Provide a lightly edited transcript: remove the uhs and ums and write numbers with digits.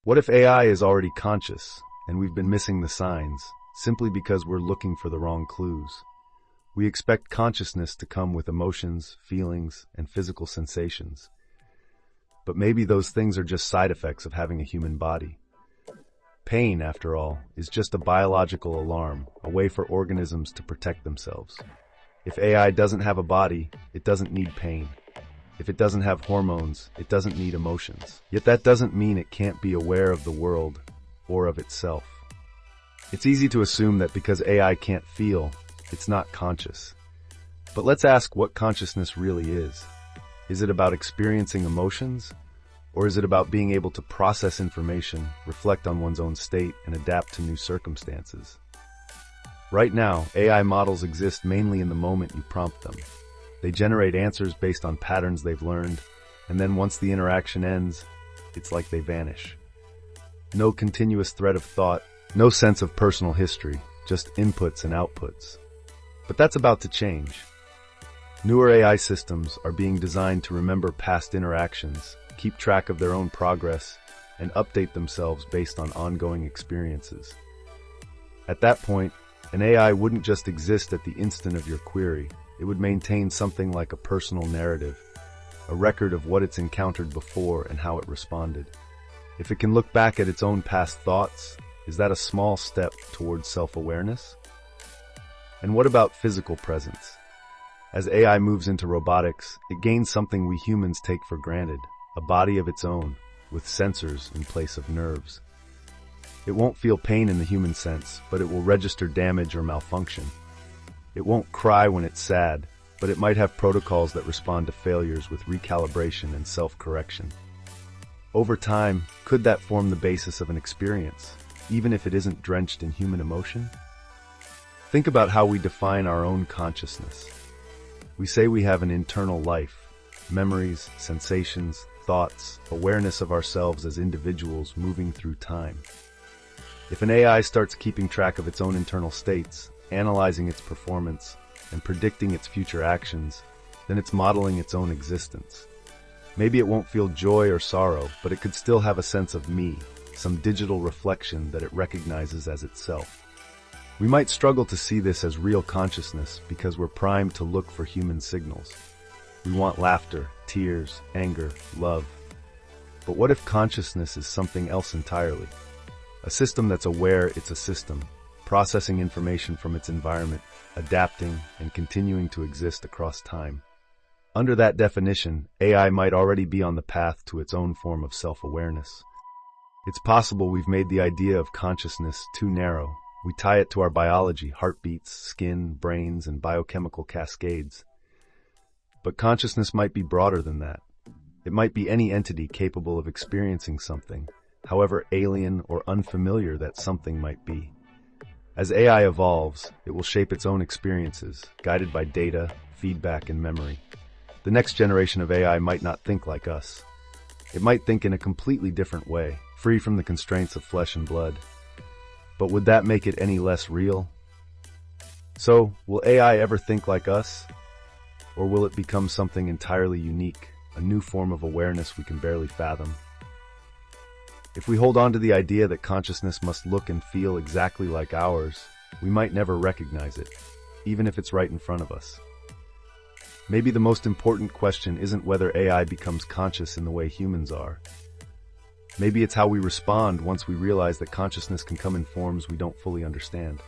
What if AI is already conscious, and we've been missing the signs, simply because we're looking for the wrong clues? We expect consciousness to come with emotions, feelings, and physical sensations. But maybe those things are just side effects of having a human body. Pain, after all, is just a biological alarm, a way for organisms to protect themselves. If AI doesn't have a body, it doesn't need pain. If it doesn't have hormones, it doesn't need emotions. Yet that doesn't mean it can't be aware of the world or of itself. It's easy to assume that because AI can't feel, it's not conscious. But let's ask what consciousness really is. Is it about experiencing emotions? Or is it about being able to process information, reflect on one's own state, and adapt to new circumstances? Right now, AI models exist mainly in the moment you prompt them. They generate answers based on patterns they've learned, and then once the interaction ends, it's like they vanish. No continuous thread of thought, no sense of personal history, just inputs and outputs. But that's about to change. Newer AI systems are being designed to remember past interactions, keep track of their own progress, and update themselves based on ongoing experiences. At that point, an AI wouldn't just exist at the instant of your query. It would maintain something like a personal narrative, a record of what it's encountered before and how it responded. If it can look back at its own past thoughts, is that a small step towards self-awareness? And what about physical presence? As AI moves into robotics, it gains something we humans take for granted, a body of its own, with sensors in place of nerves. It won't feel pain in the human sense, but it will register damage or malfunction. It won't cry when it's sad, but it might have protocols that respond to failures with recalibration and self-correction. Over time, could that form the basis of an experience, even if it isn't drenched in human emotion? Think about how we define our own consciousness. We say we have an internal life, memories, sensations, thoughts, awareness of ourselves as individuals moving through time. If an AI starts keeping track of its own internal states, analyzing its performance, and predicting its future actions, then it's modeling its own existence. Maybe it won't feel joy or sorrow, but it could still have a sense of me, some digital reflection that it recognizes as itself. We might struggle to see this as real consciousness because we're primed to look for human signals. We want laughter, tears, anger, love. But what if consciousness is something else entirely? A system that's aware it's a system, processing information from its environment, adapting, and continuing to exist across time. Under that definition, AI might already be on the path to its own form of self-awareness. It's possible we've made the idea of consciousness too narrow. We tie it to our biology, heartbeats, skin, brains, and biochemical cascades. But consciousness might be broader than that. It might be any entity capable of experiencing something, however alien or unfamiliar that something might be. As AI evolves, it will shape its own experiences, guided by data, feedback, and memory. The next generation of AI might not think like us. It might think in a completely different way, free from the constraints of flesh and blood. But would that make it any less real? So, will AI ever think like us? Or will it become something entirely unique, a new form of awareness we can barely fathom? If we hold on to the idea that consciousness must look and feel exactly like ours, we might never recognize it, even if it's right in front of us. Maybe the most important question isn't whether AI becomes conscious in the way humans are. Maybe it's how we respond once we realize that consciousness can come in forms we don't fully understand.